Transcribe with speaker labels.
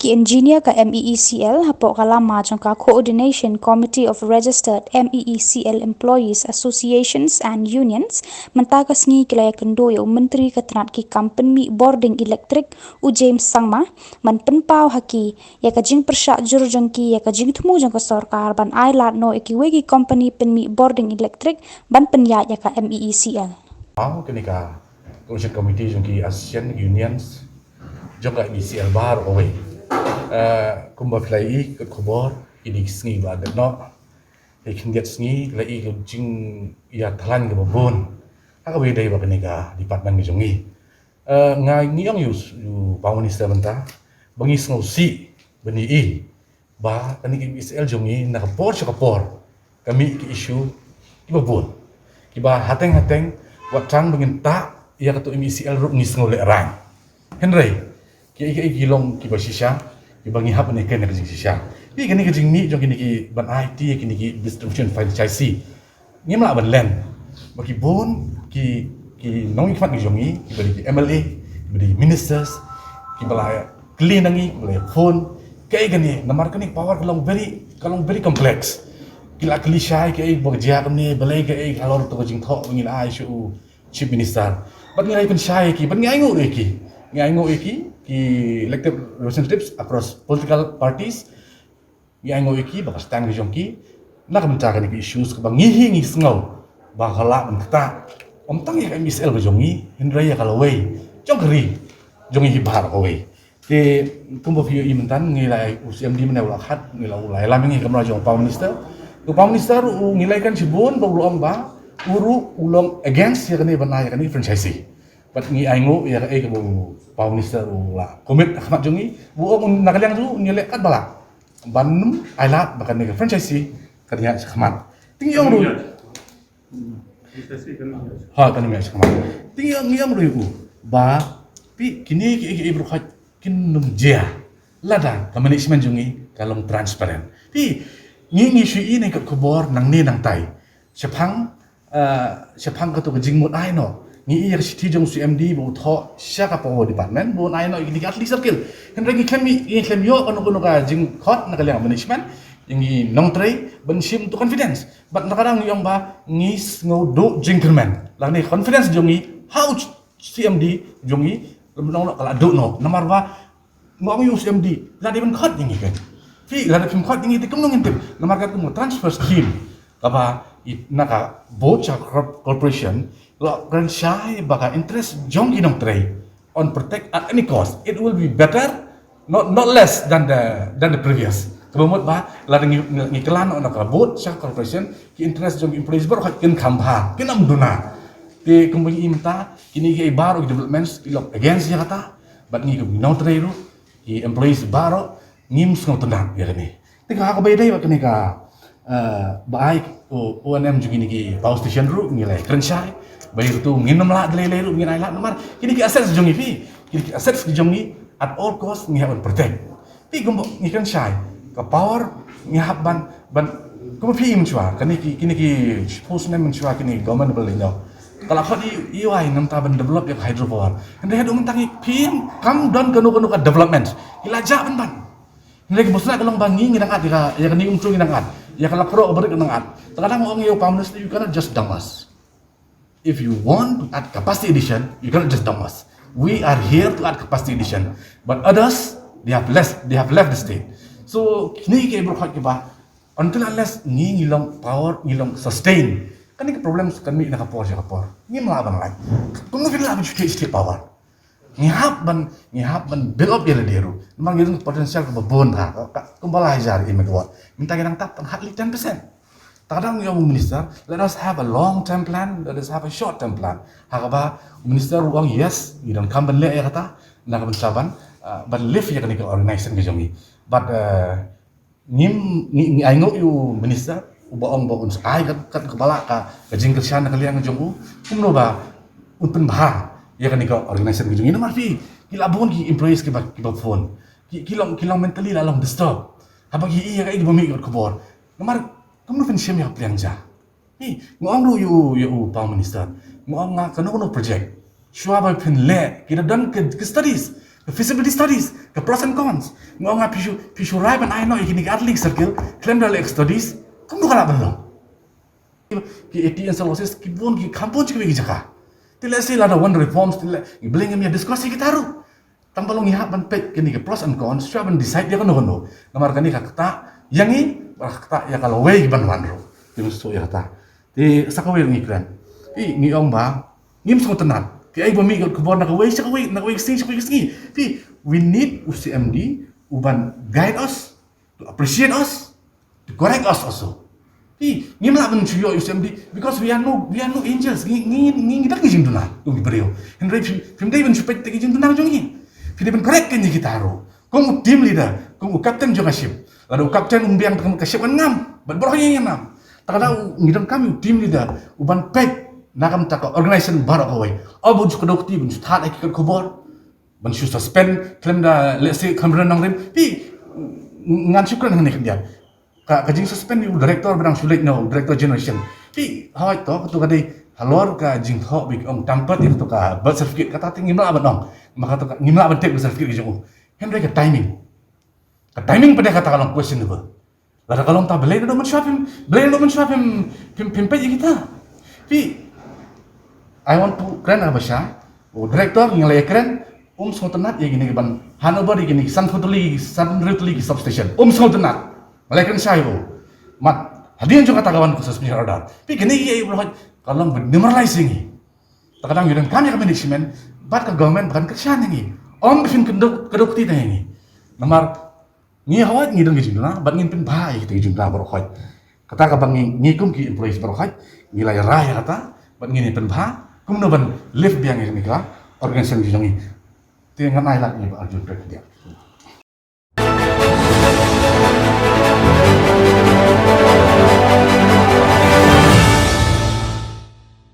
Speaker 1: ki engineer ka MeECL hapok kalama jangka Coordination Committee of Registered MeECL Employees Associations and Unions mentakas ngi kilaya kendo ya menteri ketenat ki company bording elektrik u James Sangma man penpau haki ya kajing persyak jurjangki ya kajing temu jangka sarkar ban ai lat no iki wegi company penmi bording elektrik ban penya ya ka MeECL.
Speaker 2: Kenika Coordination Committee jangki ASEAN Unions jangka MeECL bar away. Kumba filai ke khobor ini sngi ba de no ikin get sngi lai ke jing ya thalan ke babon ha we dai ba kenika department mi jongi ngai ngiang yu Prime Minister banta bangi sngo si bani i ba kenika MeECL jongi na kapor kami ke issue ki babon ki ba hateng watang bangin ta ya katu MeECL ru ngi sngo le rang henry ki long ki ba shisha ibangi hap ni ken kajing sisha pi kini kajing mi jong kini ki ban aiti kini ki distribution franchise ni mala ban len baki bon ki nong ikmat ni jongi ki bali ki MLA ki bali ministers ki bala clean nangi bala phone kai gani namar kani power kalong very complex kila klishai kai bogja kani balai kai halor to kajing tho ngin ai shu chief minister bat ngai pen shai ki ban ngai ngo eki ki elected representatives across political parties yang ngo eki baka stand ki jongki nak mencaga ni issues ka bangi ngi sngo ba khala menta omtang ya MeECL ka jongi hindrai ya kalawai jongri jongi hibar away ke kumbo fi imentan ngilai UCMD menawla khat ngilai lamingi kamra jong Prime Minister to Prime Minister ngilai kan sibun ba ulong ba ulong against ya kani banaya kani franchise but ngi aingo ya ka bu Prime Minister la komit khmat jongi bu on nakaliang tu ngilek kat bala banum ailat bakan ni franchise kanya khmat tingyong ru ha kan mi khmat tingyong ru ba pi kini ki ibru khat kinum jia lada ka management jongi kalong transparent pi ngi shui ni ka khobor nang ni nang tai sepang ka tu jingmut ai no ni iya city jong CMD bu tho syaka power department bu nai no ini atli circle kan regi klem yo ono ka jing khot na kalang management yang nong tray ben sim to confidence but nakadang yung ba ngis ngodo jingthmu la ni confidence jongi how CMD jongi nong kala do no namar ba ngong yu CMD la di ben khot yang kan fi la di khot yang ti nong intip namar ka mo transfer scheme kaba naka bocha corporation lo kan syai baka interest jong inong tray on protect at any cost it will be better not less than the previous kebomot ba la ngi kelan on ka bot sha corporation ki interest jong employees bar kin khamba kin amduna ti company imta kini ki baro developments ilok against ya kata but ngi inong tray ru ki employees baro ngim sngau tendang ya kini ti ka bay dai ba kini ka baik ONM juga ni power station ru ngilai kerensyai bayi tu nginum lah delay ru nginai lah nomor kini ki assets jongi fi kini ki assets jongi at all cost ngihapan protect pi gombo ngikan syai ka power ngihap ban gombo fi menchua kini ki post name menchua kini government beli no kalau kau di EY nam ta ban develop ya hydropower ande hadu mentangi pin kam don kanu ka development ilaja ban nilai bosna kalong bangi nginang at ya kani umcu nginang at ya kalau pro berik nginang at kadang orang yo Prime Minister you cannot just dump us. If you want to add capacity addition, you cannot just dump us. We are here to add capacity addition, but others they have left the state. So kini ke berkhot ke ba until unless ngilong power ngilong sustain. Kan ni problem kan mi nak kapor. Ni melaban lagi. Kung bila habis state power. Ngihap ban build up dia deru. Memang gitu potensial ke babon ha. Kumbala hajar imegwa. Minta kita tap hardly 10%. Kadang yung minister, let us have a long-term plan, let us have a short-term plan. Hakaba, minister uang yes, you don't come benle ya kata, nak mencaban, but live ya kan ikut organization ke jongi. But ni aingo you minister, ubaong uns ai kat kepala ka kajing kersian kalian jongu, kumno ba unpen bah ya kan ikut organization ke jongi. Nomor fi, kila bon ki employees ke phone, kilong mentally lalong disturb. Habang iya kai bumi ikut kubor. Nomor kamu kan siapa yang pelanja? Ngong ru you Prime Minister, ngong kanu project. Shua by pen le, kita dan ke studies. the feasibility studies, the pros and cons. Ngomong pishu rai ban I know ikini atling circle, claim the studies, kamu kalau belum. Ki aiti and losses ki bon ki kampung ki bagi jaka. Tila sih ada one reforms tila ibling yang diskusi kita ru. Tambalong ihap ban pek kini ke pros and cons, siapa ban decide dia kono. Namar kani kata yang ini kata ya kalau way ban wanro. Tim so ya kata. Di sakaway ngi kran. Ngi ong ba ngim so tenan. Ki ai bumi ko bon nak way sing we need UCMD uban guide us, to appreciate us, to correct us also. Ngim la ban chuyo UCMD because we are no angels. Ngi dak jing duna tung brio. Henry film dai ban supet jing duna jongi. Film ban correct kan kita ro. Kung team leader, kung captain juga ship. Lalu captain umbiang tekam ka ship ngam, ban boroh yang ngam. Takada ngidam kami team leader uban pek nakam taka organization barak away. Abu juk dokti bun start ek kubor. Ban shu suspend claim da let's say kamera nang rem. Ngan syukran ngani dia. Kajing suspend you director berang sulit no director generation. Hawai to tu kadai halor ka jingthmu big ong tampat itu ka birth certificate kata ngimla ban ong. Maka to ngimla ban tek birth certificate jong. Henry ka timing. Ka timing pada kata kalau questionable. Lalu kalau tak beli do mensuapin pimpai kita. I want to keren apa sih? Director yang lagi keren, sontenat ya gini ban Hanover gini Sunrutli substation. Sontenat, lagi keren saya mat hadiah juga tagawan khusus special order. Gini ya ibu kalau demoralizing ini. Terkadang yudan kami manajemen, bat ke government bukan kerjaan ini. Fin kedok tidak ini. Nomor ni hawat ni dong gijimla, bat ngin pin bai te gijimla berokhat. Kata ka bang ngikum ki employees berokhat, ngilai raya kata, bat ngin pin ba, kum no ban lift biang ni ka, organisasi jongi. Te ngan ai lak ni ba arjun prek dia.